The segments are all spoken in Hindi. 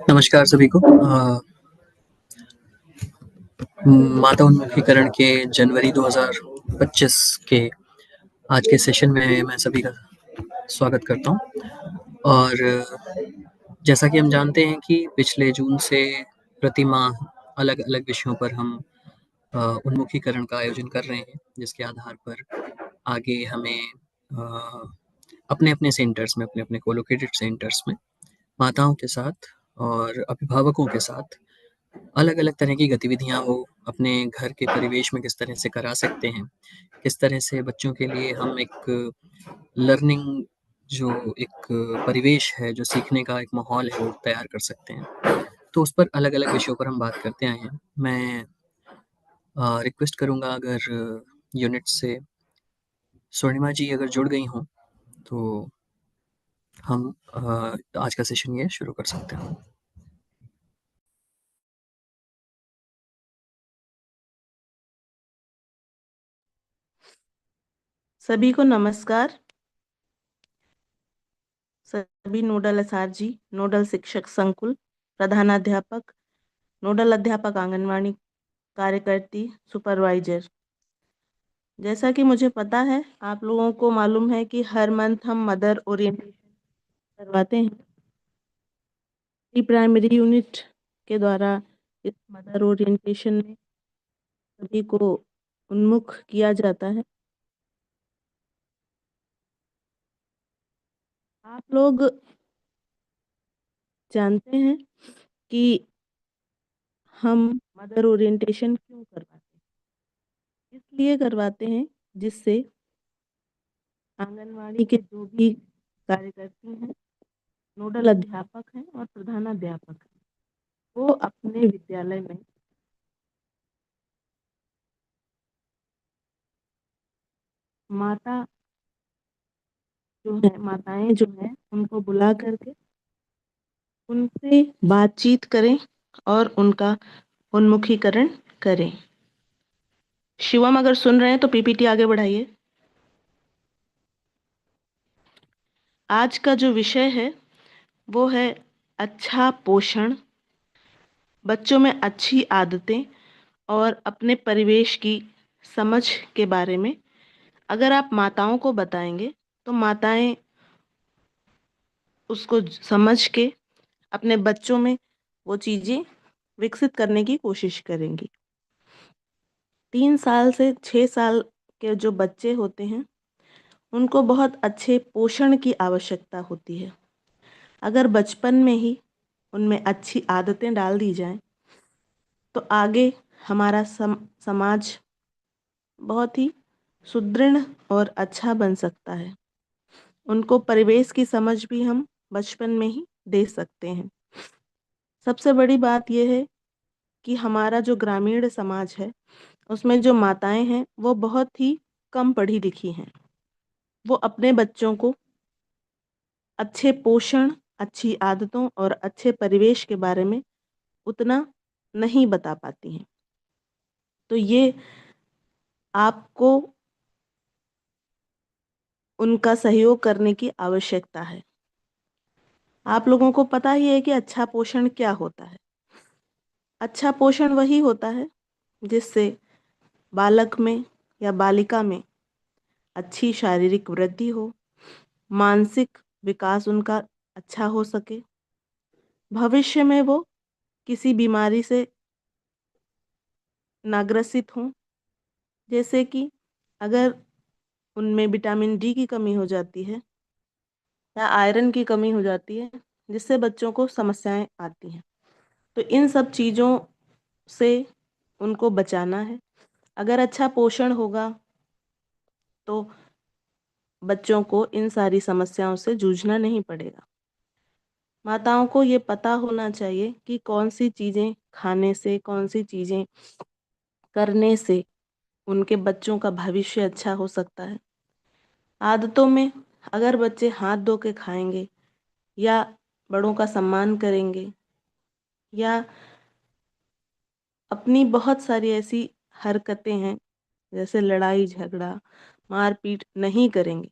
नमस्कार सभी को। माता उन्मुखीकरण के जनवरी 2025 के आज के सेशन में मैं सभी का स्वागत करता हूँ। और जैसा कि हम जानते हैं कि पिछले जून से प्रति माह अलग-अलग विषयों पर हम उन्मुखीकरण का आयोजन कर रहे हैं, जिसके आधार पर आगे हमें अपने-अपने सेंटर्स में, अपने-अपने कोलोकेटेड सेंटर्स में माताओं के साथ और अभिभावकों के साथ अलग-अलग तरह की गतिविधियाँ वो अपने घर के परिवेश में किस तरह से करा सकते हैं, किस तरह से बच्चों के लिए हम एक लर्निंग जो एक परिवेश है, जो सीखने का एक माहौल है, वो तैयार कर सकते हैं। तो उस पर अलग-अलग विषयों पर हम बात करते आए हैं। मैं रिक्वेस्ट करूँगा अगर यूनिट से स्वर्णिमा जी अगर जुड़ गई हों, तो हम आज का सेशन ये शुरू कर सकते हैं। सभी को नमस्कार। सभी नोडल एसआर जी, नोडल शिक्षक संकुल, प्रधानाध्यापक, नोडल अध्यापक आंगनवाड़ी कार्यकर्ती, सुपरवाइजर। जैसा कि मुझे पता है, आप लोगों को मालूम है कि हर मंथ हम मदर ओरिएंटेशन करवाते हैं। प्री प्राइमरी यूनिट के द्वारा इस मदर ओरिएंटेशन में सभी को उन्मुख किया जाता है। आप लोग जानते हैं कि हम मदर ओरिएंटेशन क्यों करवाते हैं। इसलिए करवाते हैं जिससे आंगनवाड़ी के जो भी कार्यकर्ती हैं, नोडल अध्यापक हैं और प्रधानाध्यापक हैं, वो अपने विद्यालय में माताएं जो हैं उनको बुला करके उनसे बातचीत करें और उनका उन्मुखीकरण करें। शिवम अगर सुन रहे हैं तो पीपीटी आगे बढ़ाइए। आज का जो विषय है वो है अच्छा पोषण, बच्चों में अच्छी आदतें और अपने परिवेश की समझ के बारे में। अगर आप माताओं को बताएंगे तो माताएं उसको समझ के अपने बच्चों में वो चीज़ें विकसित करने की कोशिश करेंगी। 3 साल से 6 साल के जो बच्चे होते हैं उनको बहुत अच्छे पोषण की आवश्यकता होती है। अगर बचपन में ही उनमें अच्छी आदतें डाल दी जाएं तो आगे हमारा समाज बहुत ही सुदृढ़ और अच्छा बन सकता है। उनको परिवेश की समझ भी हम बचपन में ही दे सकते हैं। सबसे बड़ी बात यह है कि हमारा जो ग्रामीण समाज है उसमें जो माताएं हैं वो बहुत ही कम पढ़ी लिखी हैं। वो अपने बच्चों को अच्छे पोषण, अच्छी आदतों और अच्छे परिवेश के बारे में उतना नहीं बता पाती हैं। तो ये आपको उनका सहयोग करने की आवश्यकता है। आप लोगों को पता ही है कि अच्छा पोषण क्या होता है। अच्छा पोषण वही होता है जिससे बालक में या बालिका में अच्छी शारीरिक वृद्धि हो, मानसिक विकास उनका अच्छा हो सके, भविष्य में वो किसी बीमारी से ना ग्रसित हों। जैसे कि अगर उनमें विटामिन डी की कमी हो जाती है या आयरन की कमी हो जाती है जिससे बच्चों को समस्याएं आती हैं, तो इन सब चीज़ों से उनको बचाना है। अगर अच्छा पोषण होगा तो बच्चों को इन सारी समस्याओं से जूझना नहीं पड़ेगा। माताओं को ये पता होना चाहिए कि कौन सी चीज़ें खाने से, कौन सी चीज़ें करने से उनके बच्चों का भविष्य अच्छा हो सकता है। आदतों में अगर बच्चे हाथ धो के खाएंगे या बड़ों का सम्मान करेंगे या अपनी बहुत सारी ऐसी हरकतें हैं जैसे लड़ाई झगड़ा, मारपीट नहीं करेंगे,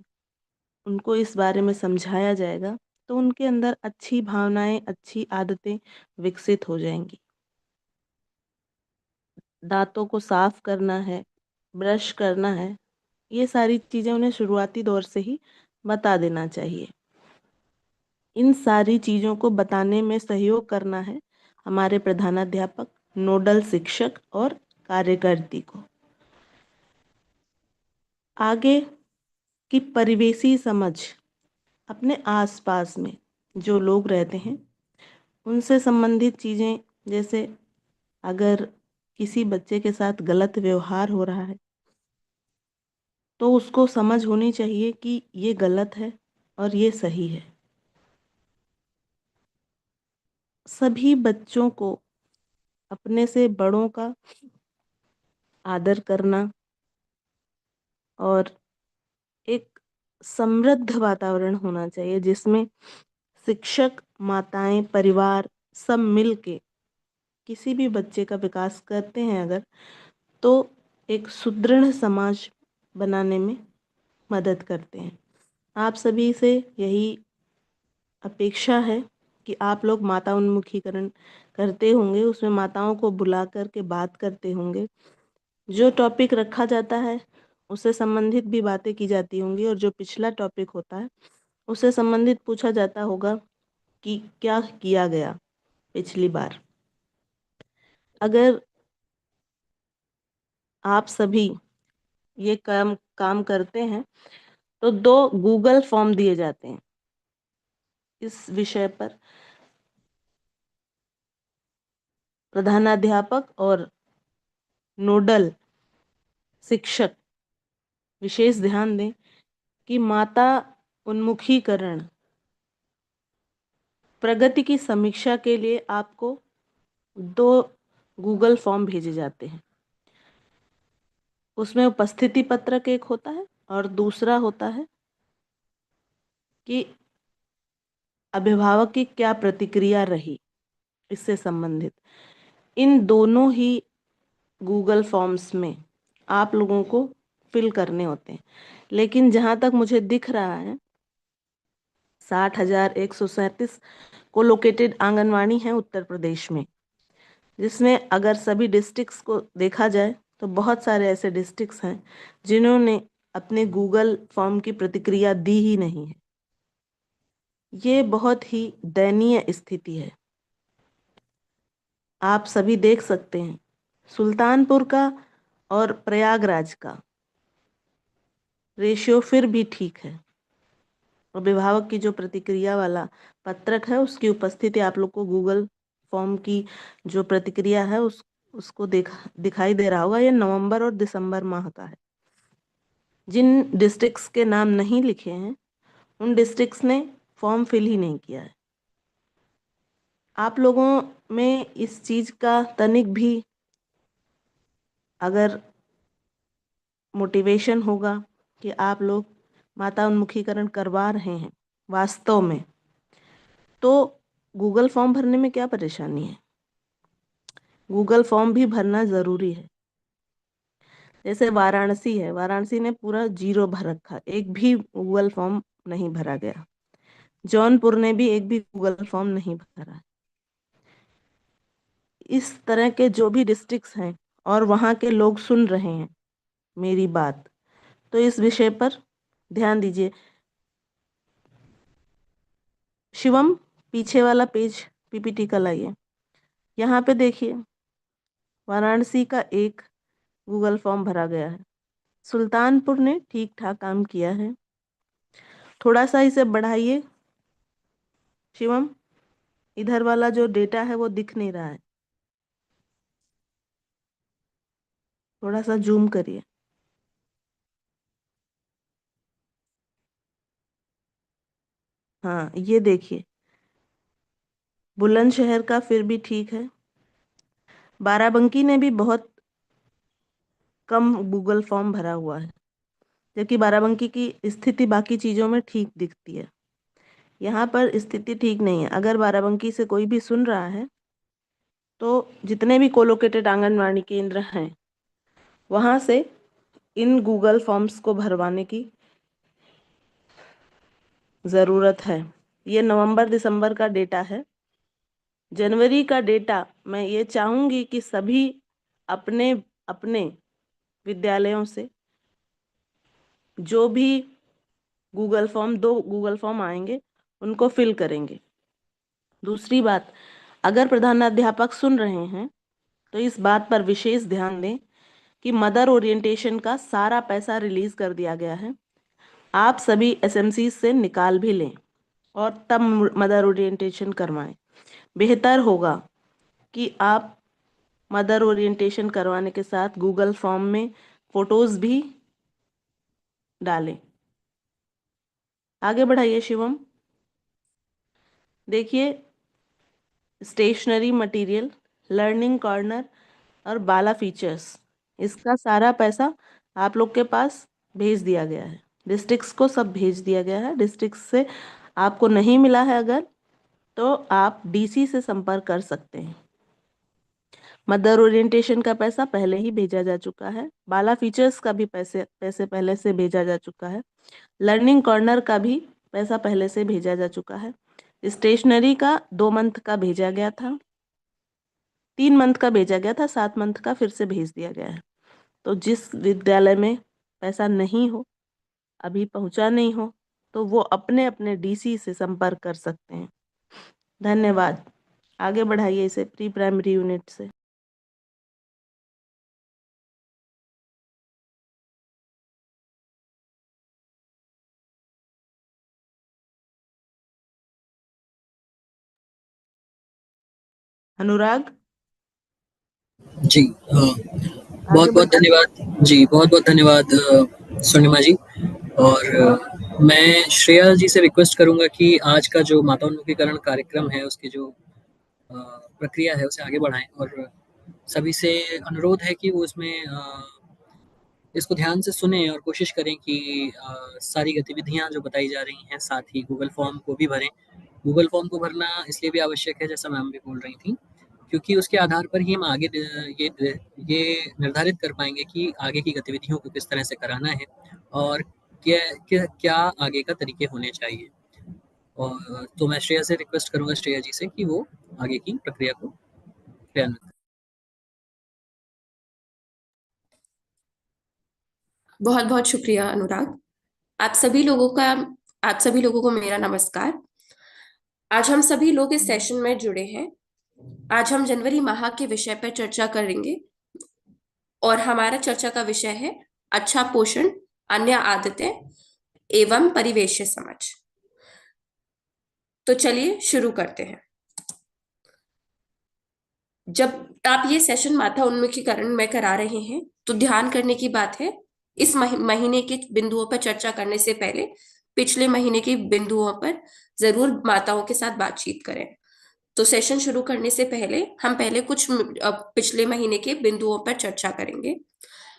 उनको इस बारे में समझाया जाएगा तो उनके अंदर अच्छी भावनाएं, अच्छी आदतें विकसित हो जाएंगी। दांतों को साफ करना है, ब्रश करना है, ये सारी चीज़ें उन्हें शुरुआती दौर से ही बता देना चाहिए। इन सारी चीज़ों को बताने में सहयोग करना है हमारे प्रधानाध्यापक, नोडल शिक्षक और कार्यकर्ती को। आगे की परिवेशी समझ, अपने आसपास में जो लोग रहते हैं उनसे संबंधित चीज़ें, जैसे अगर किसी बच्चे के साथ गलत व्यवहार हो रहा है तो उसको समझ होनी चाहिए कि ये गलत है और ये सही है। सभी बच्चों को अपने से बड़ों का आदर करना और एक समृद्ध वातावरण होना चाहिए जिसमें शिक्षक, माताएं, परिवार सब मिल के किसी भी बच्चे का विकास करते हैं अगर, तो एक सुदृढ़ समाज बनाने में मदद करते हैं। आप सभी से यही अपेक्षा है कि आप लोग माता उन्मुखीकरण करते होंगे, उसमें माताओं को बुला कर के बात करते होंगे। जो टॉपिक रखा जाता है उससे संबंधित भी बातें की जाती होंगी, और जो पिछला टॉपिक होता है उससे संबंधित पूछा जाता होगा कि क्या किया गया पिछली बार। अगर आप सभी ये काम काम करते हैं तो 2 गूगल फॉर्म दिए जाते हैं इस विषय पर। प्रधानाध्यापक और नोडल शिक्षक विशेष ध्यान दें कि माता उन्मुखीकरण प्रगति की समीक्षा के लिए आपको 2 गूगल फॉर्म भेजे जाते हैं। उसमें उपस्थिति पत्रक एक होता है और दूसरा होता है कि अभिभावक की क्या प्रतिक्रिया रही इससे संबंधित। इन दोनों ही गूगल फॉर्म्स में आप लोगों को फिल करने होते हैं, लेकिन जहाँ तक मुझे दिख रहा है 60,137 कोलोकेटेड आंगनवाड़ी हैं उत्तर प्रदेश में, जिसमें अगर सभी डिस्ट्रिक्ट्स को देखा जाए तो बहुत सारे ऐसे डिस्ट्रिक्ट्स हैं जिन्होंने अपने गूगल फॉर्म की प्रतिक्रिया दी ही नहीं है। ये बहुत ही दयनीय स्थिति है। आप सभी देख सकते हैं सुल्तानपुर का और प्रयागराज का रेशियो फिर भी ठीक है। अभिभावक की जो प्रतिक्रिया वाला पत्रक है उसकी उपस्थिति आप लोग को गूगल फॉर्म की जो प्रतिक्रिया है उसको दिखाई दे रहा होगा। ये नवंबर और दिसंबर माह का है। जिन डिस्ट्रिक्ट्स के नाम नहीं लिखे हैं उन डिस्ट्रिक्ट्स ने फॉर्म फिल ही नहीं किया है। आप लोगों में इस चीज़ का तनिक भी अगर मोटिवेशन होगा कि आप लोग माता उन्मुखीकरण करवा रहे हैं वास्तव में, तो गूगल फॉर्म भरने में क्या परेशानी है। गूगल फॉर्म भी भरना ज़रूरी है। जैसे वाराणसी है, वाराणसी ने पूरा 0 भर रखा, एक भी गूगल फॉर्म नहीं भरा गया। जौनपुर ने भी एक भी गूगल फॉर्म नहीं भरा। इस तरह के जो भी डिस्ट्रिक्ट्स हैं और वहाँ के लोग सुन रहे हैं मेरी बात, तो इस विषय पर ध्यान दीजिए। शिवम, पीछे वाला पेज पीपीटी का लाइए। यहाँ पे देखिए वाराणसी का एक गूगल फॉर्म भरा गया है। सुल्तानपुर ने ठीक ठाक काम किया है। थोड़ा सा इसे बढ़ाइए शिवम, इधर वाला जो डेटा है वो दिख नहीं रहा है, थोड़ा सा जूम करिए। हाँ, ये देखिए बुलंदशहर का फिर भी ठीक है। बाराबंकी ने भी बहुत कम गूगल फॉर्म भरा हुआ है, जबकि बाराबंकी की स्थिति बाकी चीज़ों में ठीक दिखती है। यहाँ पर स्थिति ठीक नहीं है। अगर बाराबंकी से कोई भी सुन रहा है तो जितने भी कोलोकेटेड आंगनवाड़ी केंद्र हैं वहाँ से इन गूगल फॉर्म्स को भरवाने की ज़रूरत है। ये नवंबर दिसंबर का डेटा है। जनवरी का डेटा मैं ये चाहूंगी कि सभी अपने अपने विद्यालयों से जो भी दो गूगल फॉर्म आएंगे उनको फिल करेंगे। दूसरी बात, अगर प्रधानाध्यापक सुन रहे हैं तो इस बात पर विशेष ध्यान दें कि मदर ओरिएंटेशन का सारा पैसा रिलीज कर दिया गया है। आप सभी एसएमसी से निकाल भी लें और तब मदर ओरिएंटेशन करवाएं। बेहतर होगा कि आप मदर ओरिएंटेशन करवाने के साथ गूगल फॉर्म में फोटोज भी डालें। आगे बढ़ाइए शिवम। देखिए, स्टेशनरी मटेरियल, लर्निंग कॉर्नर और बाला फीचर्स, इसका सारा पैसा आप लोग के पास भेज दिया गया है। डिस्ट्रिक्ट्स को सब भेज दिया गया है। डिस्ट्रिक्ट से आपको नहीं मिला है अगर, तो आप डीसी से संपर्क कर सकते हैं। मदर ओरिएंटेशन का पैसा पहले ही भेजा जा चुका है। बाला फीचर्स का भी पैसे पैसे पहले से भेजा जा चुका है। लर्निंग कॉर्नर का भी पैसा पहले से भेजा जा चुका है। स्टेशनरी का 2 मंथ का भेजा गया था, 3 मंथ का भेजा गया था, 7 मंथ का फिर से भेज दिया गया है। तो जिस विद्यालय में पैसा नहीं हो, अभी पहुंचा नहीं हो, तो वो अपने अपने डीसी से संपर्क कर सकते हैं। धन्यवाद। आगे बढ़ाइए इसे प्री प्राइमरी यूनिट से। अनुराग, जी, आगे बहुत-बहुत बढ़िए। धन्यवाद। जी, बहुत-बहुत धन्यवाद स्वर्णिमा जी। और मैं श्रेया जी से रिक्वेस्ट करूँगा कि आज का जो माताउन्मुखीकरण कार्यक्रम है, उसकी जो अ, प्रक्रिया है, उसे आगे बढ़ाएँ और सभी से अनुरोध है कि वो इसमें इसको ध्यान से सुनें और कोशिश करें कि सारी गतिविधियाँ जो बताई जा रही हैं, साथ ही गूगल फॉर्म को भी भरें। गूगल फॉर्म को भरना इसलिए भी आवश्यक है, जैसा मैम भी बोल रही थीं, क्योंकि उसके आधार पर ही हम आगे ये निर्धारित कर पाएँगे कि आगे की गतिविधियों को किस तरह से कराना है और क्या क्या क्या आगे का तरीके होने चाहिए। और तो मैं श्रेया से रिक्वेस्ट करूँगा श्रेया जी से कि वो आगे की प्रक्रिया को क्रियान्वित करें। बहुत बहुत शुक्रिया अनुराग। आप सभी लोगों का आप सभी लोगों को मेरा नमस्कार। आज हम सभी लोग इस सेशन में जुड़े हैं। आज हम जनवरी माह के विषय पर चर्चा करेंगे और हमारा चर्चा का विषय है अच्छा पोषण, अन्य आदतें एवं परिवेश समझ। तो चलिए शुरू करते हैं। जब आप ये सेशन माता उन्मुखीकरण में करा रहे हैं तो ध्यान करने की बात है, इस महीने के बिंदुओं पर चर्चा करने से पहले पिछले महीने के बिंदुओं पर जरूर माताओं के साथ बातचीत करें। तो सेशन शुरू करने से पहले हम पहले कुछ पिछले महीने के बिंदुओं पर चर्चा करेंगे।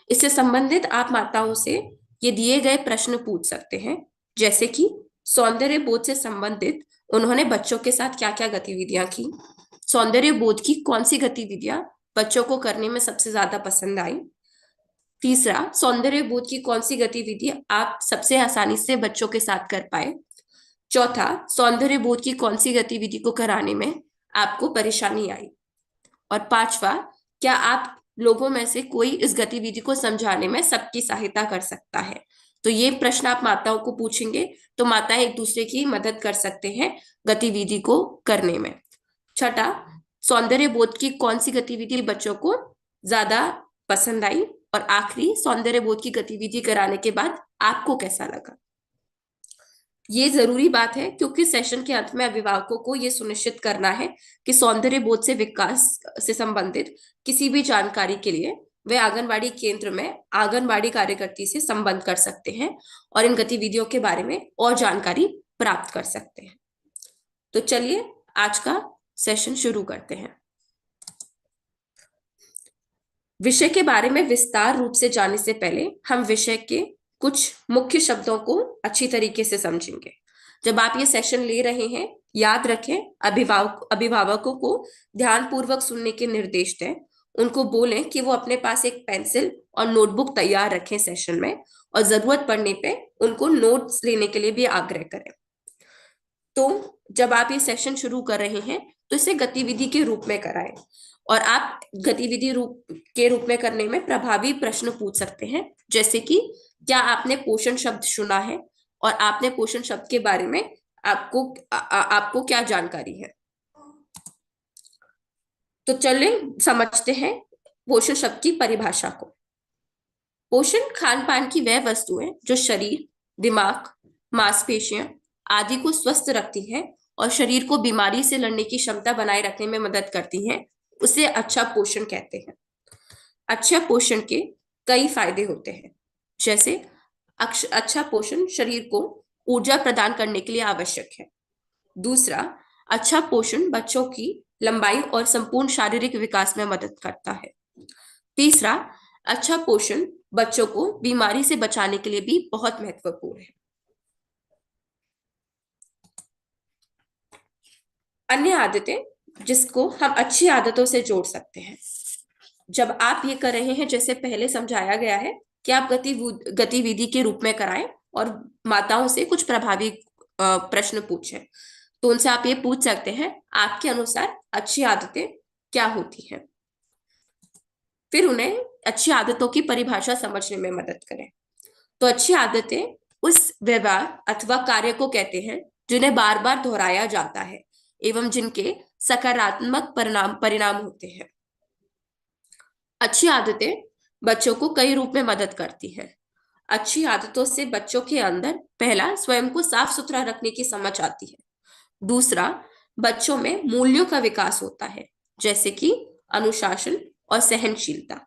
इससे संबंधित आप माताओं से ये दिए गए प्रश्न पूछ सकते हैं, जैसे कि सौंदर्य बोध से संबंधित उन्होंने बच्चों के साथ क्या क्या गतिविधियां की, सौंदर्य बोध की कौन सी गतिविधियां बच्चों को करने में सबसे ज्यादा पसंद आई। तीसरा, सौंदर्य बोध की कौन सी गतिविधि आप सबसे आसानी से बच्चों के साथ कर पाए। चौथा, सौंदर्य बोध की कौन सी गतिविधि को कराने में आपको परेशानी आई। और पांचवा, क्या आप लोगों में से कोई इस गतिविधि को समझाने में सबकी सहायता कर सकता है। तो ये प्रश्न आप माताओं को पूछेंगे तो माताएं एक दूसरे की मदद कर सकते हैं गतिविधि को करने में। छठा, सौंदर्य बोध की कौन सी गतिविधि बच्चों को ज्यादा पसंद आई। और आखिरी, सौंदर्य बोध की गतिविधि कराने के बाद आपको कैसा लगा। ये जरूरी बात है क्योंकि सेशन के अंत में अभिभावकों को ये सुनिश्चित करना है कि सौंदर्य बोध से विकास से संबंधित किसी भी जानकारी के लिए वे आंगनबाड़ी केंद्र में आंगनबाड़ी कार्यकर्ती से संबंध कर सकते हैं और इन गतिविधियों के बारे में और जानकारी प्राप्त कर सकते हैं। तो चलिए आज का सेशन शुरू करते हैं। विषय के बारे में विस्तार रूप से जानने से पहले हम विषय के कुछ मुख्य शब्दों को अच्छी तरीके से समझेंगे। जब आप ये सेशन ले रहे हैं, याद रखें, अभिभावकों को ध्यानपूर्वक सुनने के निर्देश दें। उनको बोलें कि वो अपने पास एक पेंसिल और नोटबुक तैयार रखें सेशन में, और जरूरत पड़ने पे उनको नोट्स लेने के लिए भी आग्रह करें। तो जब आप ये सेशन शुरू कर रहे हैं तो इसे गतिविधि के रूप में कराएं, और आप गतिविधि रूप में करने में प्रभावी प्रश्न पूछ सकते हैं, जैसे कि क्या आपने पोषण शब्द सुना है, और आपने पोषण शब्द के बारे में आपको क्या जानकारी है। तो चलिए समझते हैं पोषण शब्द की परिभाषा को। पोषण खान पान की वह वस्तुएं जो शरीर, दिमाग, मांसपेशियां आदि को स्वस्थ रखती हैं और शरीर को बीमारी से लड़ने की क्षमता बनाए रखने में मदद करती हैं, उसे अच्छा पोषण कहते हैं। अच्छा पोषण के कई फायदे होते हैं, जैसे अच्छा पोषण शरीर को ऊर्जा प्रदान करने के लिए आवश्यक है। दूसरा, अच्छा पोषण बच्चों की लंबाई और संपूर्ण शारीरिक विकास में मदद करता है। तीसरा, अच्छा पोषण बच्चों को बीमारी से बचाने के लिए भी बहुत महत्वपूर्ण है। अन्य आदतें जिसको हम अच्छी आदतों से जोड़ सकते हैं। जब आप ये कर रहे हैं, जैसे पहले समझाया गया है कि आप गतिविधि के रूप में कराएं और माताओं से कुछ प्रभावी प्रश्न पूछें, तो उनसे आप ये पूछ सकते हैं आपके अनुसार अच्छी आदतें क्या होती हैं। फिर उन्हें अच्छी आदतों की परिभाषा समझने में मदद करें। तो अच्छी आदतें उस व्यवहार अथवा कार्य को कहते हैं जिन्हें बार बार दोहराया जाता है एवं जिनके सकारात्मक परिणाम होते हैं। अच्छी आदतें बच्चों को कई रूप में मदद करती हैं। अच्छी आदतों से बच्चों के अंदर पहला, स्वयं को साफ सुथरा रखने की समझ आती है। दूसरा, बच्चों में मूल्यों का विकास होता है, जैसे कि अनुशासन और सहनशीलता।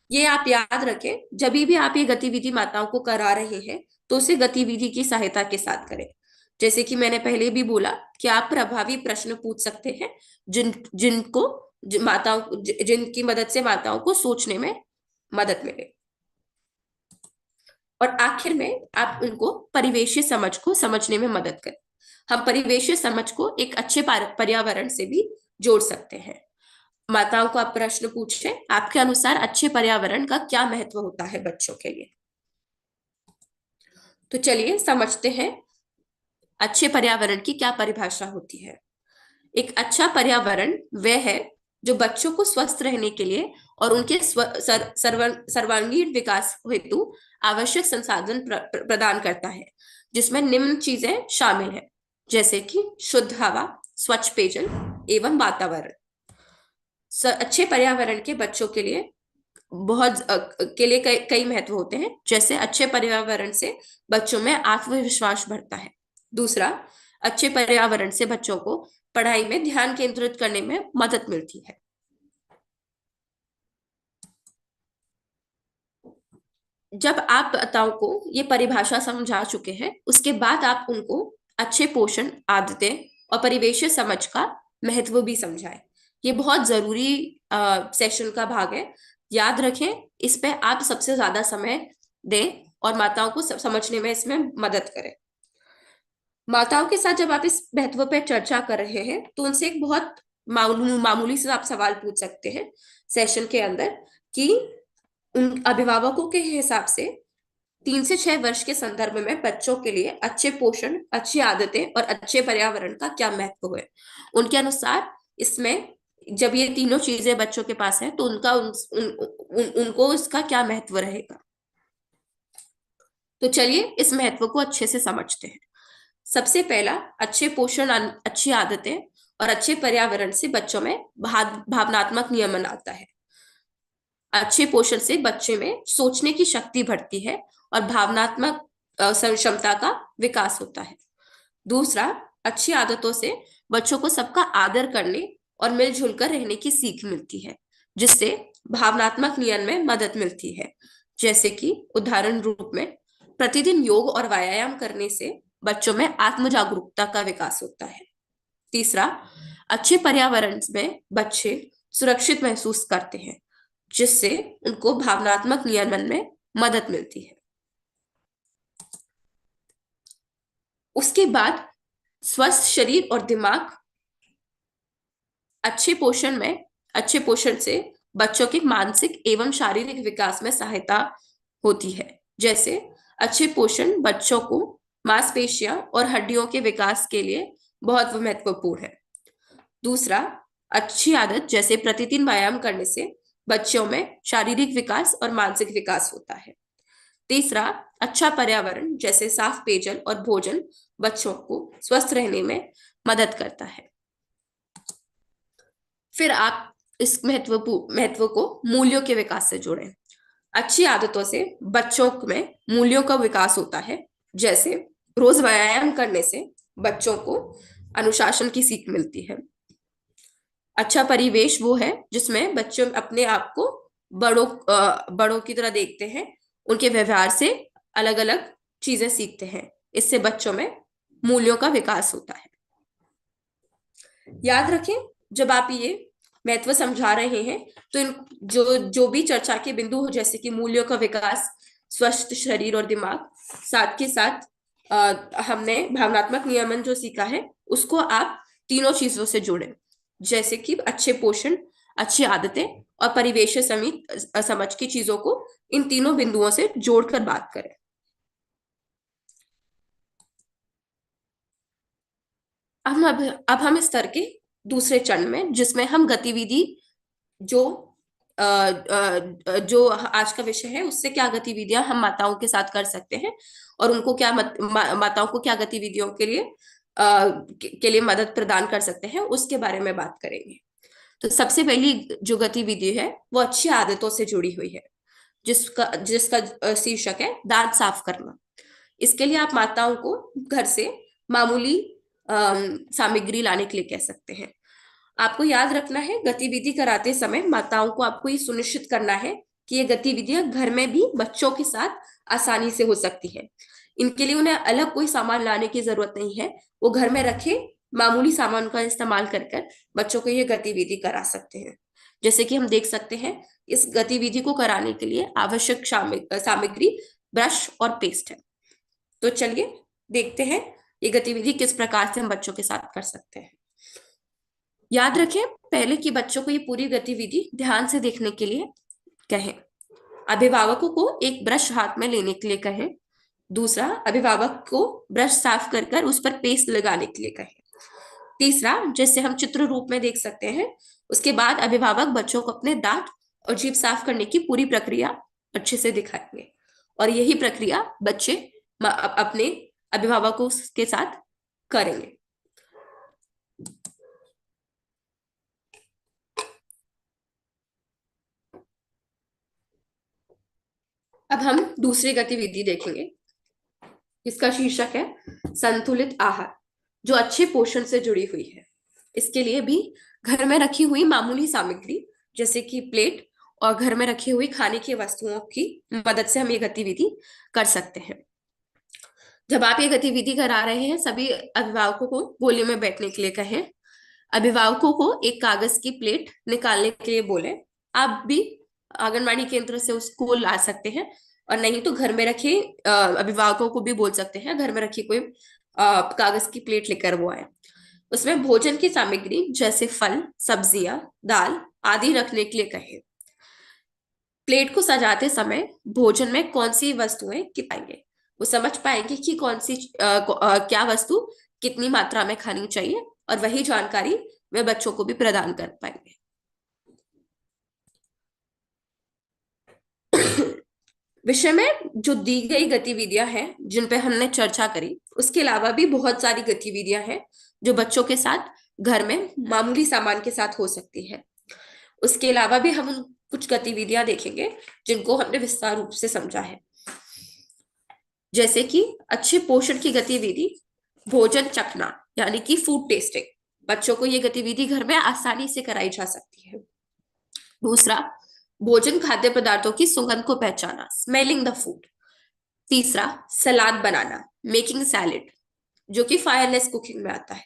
ये आप याद रखें, जब भी आप ये गतिविधि माताओं को करा रहे हैं तो उसे गतिविधि की सहायता के साथ करें। जैसे कि मैंने पहले भी बोला कि आप प्रभावी प्रश्न पूछ सकते हैं जिनकी मदद से माताओं को सोचने में मदद मिले। और आखिर में आप उनको परिवेशीय समझ को समझने में मदद करें। हम परिवेशीय समझ को एक अच्छे पर्यावरण से भी जोड़ सकते हैं। माताओं को आप प्रश्न पूछें, आपके अनुसार अच्छे पर्यावरण का क्या महत्व होता है बच्चों के लिए। तो चलिए समझते हैं अच्छे पर्यावरण की क्या परिभाषा होती है। एक अच्छा पर्यावरण वह है जो बच्चों को स्वस्थ रहने के लिए और उनके सर्वांगीण विकास हेतु आवश्यक संसाधन प्रदान करता है, जिसमें निम्न चीजें शामिल हैं, जैसे कि शुद्ध हवा, स्वच्छ पेयजल एवं वातावरण। अच्छे पर्यावरण के बच्चों के लिए कई महत्व होते हैं। जैसे अच्छे पर्यावरण से बच्चों में आत्मविश्वास बढ़ता है। दूसरा, अच्छे पर्यावरण से बच्चों को पढ़ाई में ध्यान केंद्रित करने में मदद मिलती है। जब आप माताओं को ये परिभाषा समझा चुके हैं, उसके बाद आप उनको अच्छे पोषण, आदतें और परिवेशीय समझ का महत्व भी समझाएं। ये बहुत जरूरी सेशन का भाग है। याद रखें, इस पे आप सबसे ज्यादा समय दें और माताओं को समझने में इसमें मदद करें। माताओं के साथ जब आप इस महत्व पर चर्चा कर रहे हैं तो उनसे एक बहुत मामूली से आप सवाल पूछ सकते हैं सेशन के अंदर कि उन अभिभावकों के हिसाब से 3 से 6 वर्ष के संदर्भ में बच्चों के लिए अच्छे पोषण, अच्छी आदतें और अच्छे पर्यावरण का क्या महत्व है। उनके अनुसार इसमें जब ये तीनों चीजें बच्चों के पास है तो उनको इसका क्या महत्व रहेगा। तो चलिए इस महत्व को अच्छे से समझते हैं। सबसे पहला, अच्छे पोषण, अच्छी आदतें और अच्छे पर्यावरण से बच्चों में भावनात्मक नियमन आता है। अच्छे पोषण से बच्चे में सोचने की शक्ति बढ़ती है और भावनात्मक क्षमता का विकास होता है। दूसरा, अच्छी आदतों से बच्चों को सबका आदर करने और मिलजुल कर रहने की सीख मिलती है, जिससे भावनात्मक नियमन में मदद मिलती है। जैसे कि उदाहरण रूप में प्रतिदिन योग और व्यायाम करने से बच्चों में आत्म जागरूकता का विकास होता है। तीसरा, अच्छे पर्यावरण में बच्चे सुरक्षित महसूस करते हैं, जिससे उनको भावनात्मक नियमन में मदद मिलती है। उसके बाद स्वस्थ शरीर और दिमाग। अच्छे पोषण से बच्चों के मानसिक एवं शारीरिक विकास में सहायता होती है। जैसे अच्छे पोषण बच्चों को मांसपेशियां और हड्डियों के विकास के लिए बहुत महत्वपूर्ण है। दूसरा, अच्छी आदत जैसे प्रतिदिन व्यायाम करने से बच्चों में शारीरिक विकास और मानसिक विकास होता है। तीसरा, अच्छा पर्यावरण जैसे साफ पेयजल और भोजन बच्चों को स्वस्थ रहने में मदद करता है। फिर आप इस महत्व को मूल्यों के विकास से जोड़ें। अच्छी आदतों से बच्चों में मूल्यों का विकास होता है, जैसे रोज व्यायाम करने से बच्चों को अनुशासन की सीख मिलती है। अच्छा परिवेश वो है जिसमें बच्चे अपने आप को बड़ों की तरह देखते हैं, उनके व्यवहार से अलग अलग चीजें सीखते हैं। इससे बच्चों में मूल्यों का विकास होता है। याद रखें, जब आप ये महत्व समझा रहे हैं तो इन जो जो भी चर्चा के बिंदु हो, जैसे कि मूल्यों का विकास, स्वस्थ शरीर और दिमाग, साथ के साथ हमने भावनात्मक नियमन जो सीखा है, उसको आप तीनों चीजों से जोड़ें, जैसे कि अच्छे पोषण, अच्छी आदतें और परिवेश समित समझ की चीजों को इन तीनों बिंदुओं से जोड़कर बात करें। अब हम इस स्तर के दूसरे चरण में, जिसमें हम गतिविधि जो जो आज का विषय है, उससे क्या गतिविधियां हम माताओं के साथ कर सकते हैं और उनको क्या माताओं को क्या गतिविधियों के लिए मदद प्रदान कर सकते हैं, उसके बारे में बात करेंगे। तो सबसे पहली जो गतिविधि है वो अच्छी आदतों से जुड़ी हुई है, जिसका जिसका शीर्षक है दांत साफ करना। इसके लिए आप माताओं को घर से मामूली सामग्री लाने के लिए कह सकते हैं। आपको याद रखना है, गतिविधि कराते समय माताओं को आपको ये सुनिश्चित करना है कि ये गतिविधियां घर में भी बच्चों के साथ आसानी से हो सकती है। इनके लिए उन्हें अलग कोई सामान लाने की जरूरत नहीं है, वो घर में रखे मामूली सामान का इस्तेमाल कर कर बच्चों को ये गतिविधि करा सकते हैं। जैसे कि हम देख सकते हैं, इस गतिविधि को कराने के लिए आवश्यक सामग्री ब्रश और पेस्ट है। तो चलिए देखते हैं ये गतिविधि किस प्रकार से हम बच्चों के साथ कर सकते हैं। याद रखें, पहले कि बच्चों को ये पूरी गतिविधि ध्यान से देखने के लिए कहें। अभिभावकों को एक ब्रश हाथ में लेने के लिए कहें। दूसरा, अभिभावक को ब्रश साफ कर कर उस पर पेस्ट लगाने के लिए कहें। तीसरा, जैसे हम चित्र रूप में देख सकते हैं, उसके बाद अभिभावक बच्चों को अपने दांत और जीभ साफ करने की पूरी प्रक्रिया अच्छे से दिखाएंगे और यही प्रक्रिया बच्चे अपने अभिभावकों के साथ करेंगे। अब हम दूसरी गतिविधि देखेंगे, इसका शीर्षक है संतुलित आहार, जो अच्छे पोषण से जुड़ी हुई है। इसके लिए भी घर में रखी हुई मामूली सामग्री जैसे कि प्लेट और घर में रखी हुई खाने की वस्तुओं की मदद से हम ये गतिविधि कर सकते हैं। जब आप ये गतिविधि करा रहे हैं, सभी अभिभावकों को गोली में बैठने के लिए कहें। अभिभावकों को एक कागज की प्लेट निकालने के लिए बोले। आप भी आंगनबाड़ी केंद्र से उसको ला सकते हैं, और नहीं तो घर में रखे अभिभावकों को भी बोल सकते हैं घर में रखी कोई कागज की प्लेट लेकर वो आए। उसमें भोजन की सामग्री जैसे फल, सब्जियां, दाल आदि रखने के लिए कहें। प्लेट को सजाते समय भोजन में कौन सी वस्तुएं पाएंगे, वो समझ पाएंगे कि कौन सी क्या वस्तु कितनी मात्रा में खानी चाहिए, और वही जानकारी वे बच्चों को भी प्रदान कर पाएंगे। विषय में जो दी गई गतिविधियां हैं जिन पे हमने चर्चा करी, उसके अलावा भी बहुत सारी गतिविधियां हैं जो बच्चों के साथ घर में मामूली सामान के साथ हो सकती है। उसके अलावा भी हम कुछ गतिविधियां देखेंगे जिनको हमने विस्तार रूप से समझा है, जैसे कि अच्छे पोषण की गतिविधि भोजन चखना, यानी कि फूड टेस्टिंग। बच्चों को ये गतिविधि घर में आसानी से कराई जा सकती है। दूसरा, भोजन खाद्य पदार्थों की सुगंध को पहचाना, स्मेलिंग द फूड। तीसरा, सलाद बनाना, मेकिंग सैलेड, जो कि फायरलेस कुकिंग में आता है।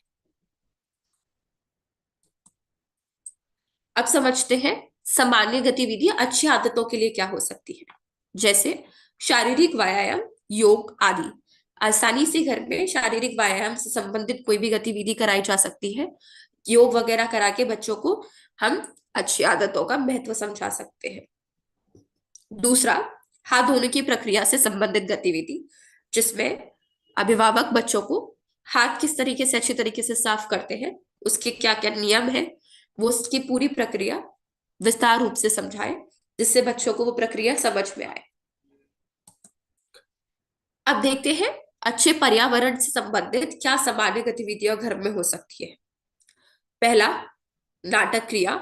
अब समझते हैं सामान्य गतिविधि अच्छी आदतों के लिए क्या हो सकती है, जैसे शारीरिक व्यायाम, योग आदि। आसानी से घर में शारीरिक व्यायाम से संबंधित कोई भी गतिविधि कराई जा सकती है। योग वगैरह करा के बच्चों को हम अच्छी आदतों का महत्व समझा सकते हैं। दूसरा, हाथ धोने की प्रक्रिया से संबंधित गतिविधि, जिसमें अभिभावक बच्चों को हाथ किस तरीके से अच्छी तरीके से साफ करते हैं, उसके क्या क्या नियम है, वो उसकी पूरी प्रक्रिया विस्तार रूप से समझाए, जिससे बच्चों को वो प्रक्रिया समझ में आए। अब देखते हैं अच्छे पर्यावरण से संबंधित क्या सामान्य गतिविधियां घर में हो सकती है। पहला, नाटक क्रिया,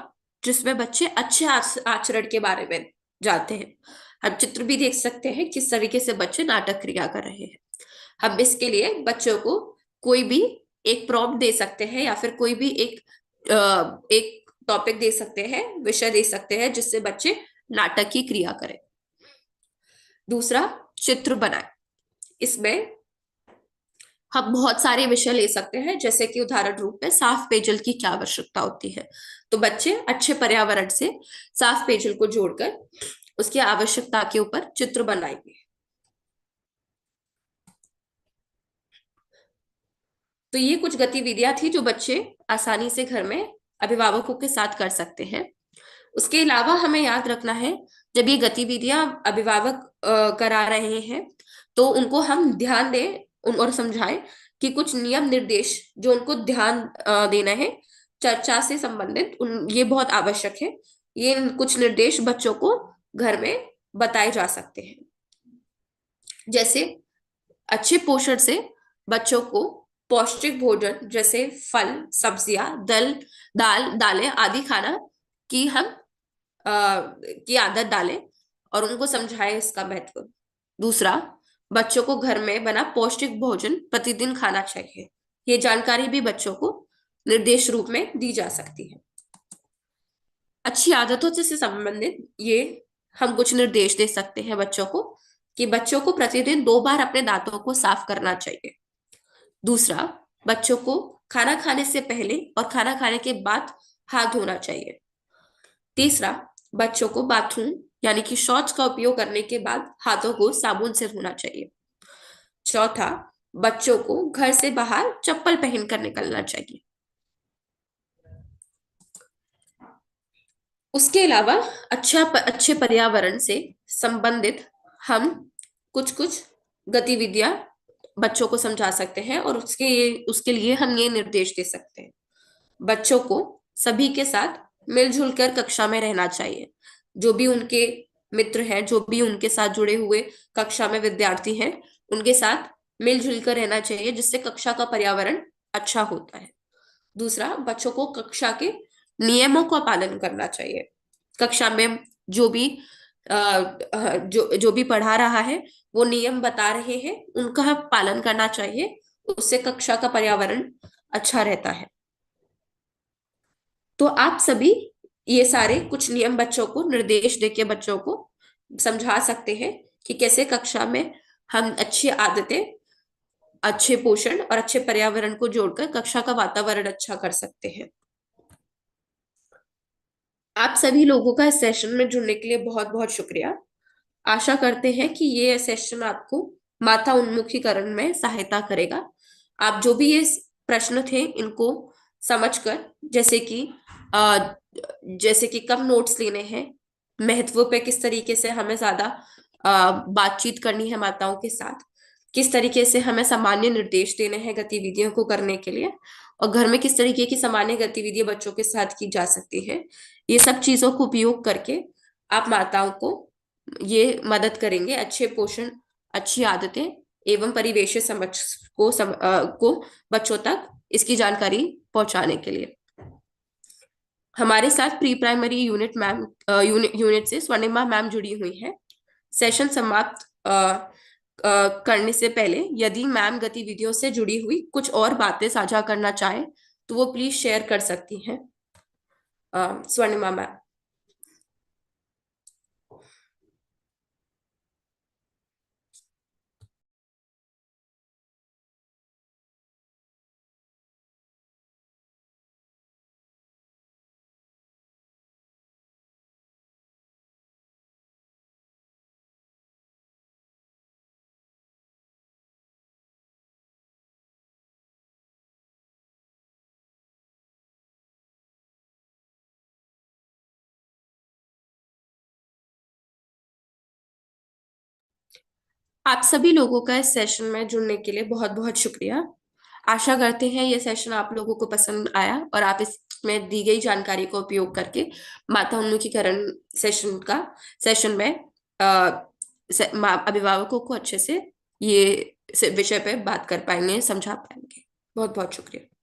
जिसमें बच्चे अच्छे आचरण के बारे में जानते हैं। हम चित्र भी देख सकते हैं किस तरीके से बच्चे नाटक क्रिया कर रहे हैं। हम इसके लिए बच्चों को कोई भी एक प्रॉम्प्ट दे सकते हैं, या फिर कोई भी एक टॉपिक दे सकते हैं, विषय दे सकते हैं, जिससे बच्चे नाटक की क्रिया करें। दूसरा, चित्र बनाए। इसमें हम बहुत सारे विषय ले सकते हैं, जैसे कि उदाहरण रूप में साफ पेयजल की क्या आवश्यकता होती है, तो बच्चे अच्छे पर्यावरण से साफ पेयजल को जोड़कर उसकी आवश्यकता के ऊपर चित्र बनाएंगे। तो ये कुछ गतिविधियां थी जो बच्चे आसानी से घर में अभिभावकों के साथ कर सकते हैं। उसके अलावा हमें याद रखना है, जब ये गतिविधियां अभिभावक करा रहे हैं, तो उनको हम ध्यान दें और समझाएं कि कुछ नियम निर्देश जो उनको ध्यान देना है चर्चा से संबंधित, ये बहुत आवश्यक है। ये कुछ निर्देश बच्चों को घर में बताए जा सकते हैं, जैसे अच्छे पोषण से बच्चों को पौष्टिक भोजन जैसे फल, सब्जियां, दालें आदि खाना की हम की आदत डालें और उनको समझाएं इसका महत्व। दूसरा, बच्चों को घर में बना पौष्टिक भोजन प्रतिदिन खाना चाहिए। ये जानकारी भी बच्चों को निर्देश रूप में दी जा सकती है। अच्छी आदतों से संबंधित ये हम कुछ निर्देश दे सकते हैं बच्चों को, कि बच्चों को प्रतिदिन 2 बार अपने दांतों को साफ करना चाहिए। दूसरा, बच्चों को खाना खाने से पहले और खाना खाने के बाद हाथ धोना चाहिए। तीसरा, बच्चों को बाथरूम यानी कि शौच का उपयोग करने के बाद हाथों को साबुन से धोना चाहिए। चौथा, बच्चों को घर से बाहर चप्पल पहनकर निकलना चाहिए। उसके अलावा अच्छे पर्यावरण से संबंधित हम कुछ कुछ गतिविधियां बच्चों को समझा सकते हैं, और उसके लिए हम ये निर्देश दे सकते हैं। बच्चों को सभी के साथ मिलजुल कर कक्षा में रहना चाहिए। जो भी उनके मित्र हैं, जो भी उनके साथ जुड़े हुए कक्षा में विद्यार्थी हैं, उनके साथ मिलजुल कर रहना चाहिए, जिससे कक्षा का पर्यावरण अच्छा होता है। दूसरा, बच्चों को कक्षा के नियमों का पालन करना चाहिए। कक्षा में जो भी जो भी पढ़ा रहा है, वो नियम बता रहे हैं, उनका पालन करना चाहिए। उससे कक्षा का पर्यावरण अच्छा रहता है। तो आप सभी ये सारे कुछ नियम बच्चों को निर्देश देके बच्चों को समझा सकते हैं कि कैसे कक्षा में हम अच्छी आदतें, अच्छे पोषण और अच्छे पर्यावरण को जोड़कर कक्षा का वातावरण अच्छा कर सकते हैं। आप सभी लोगों का इस सेशन में जुड़ने के लिए बहुत बहुत शुक्रिया। आशा करते हैं कि ये सेशन आपको माता उन्मुखीकरण में सहायता करेगा। आप जो भी ये प्रश्न थे, इनको समझकर, अ, जैसे कि कब नोट्स लेने हैं, महत्व पे किस तरीके से हमें ज्यादा बातचीत करनी है माताओं के साथ, किस तरीके से हमें सामान्य निर्देश देने हैं गतिविधियों को करने के लिए, और घर में किस तरीके की सामान्य गतिविधियां बच्चों के साथ की जा सकती है, ये सब चीजों को उपयोग करके आप माताओं को ये मदद करेंगे अच्छे पोषण, अच्छी आदतें एवं परिवेश समझ को बच्चों तक इसकी जानकारी पहुंचाने के लिए। हमारे साथ प्री प्राइमरी यूनिट से स्वर्णिमा मैम जुड़ी हुई है। सेशन समाप्त करने से पहले यदि मैम गतिविधियों से जुड़ी हुई कुछ और बातें साझा करना चाहे, तो वो प्लीज शेयर कर सकती हैं। स्वर्णिमा मैम। आप सभी लोगों का इस सेशन में जुड़ने के लिए बहुत बहुत शुक्रिया। आशा करते हैं ये सेशन आप लोगों को पसंद आया और आप इसमें दी गई जानकारी का उपयोग करके माता उन्मुखीकरण सेशन में अभिभावकों को अच्छे से ये विषय पे बात कर पाएंगे, समझा पाएंगे। बहुत बहुत शुक्रिया।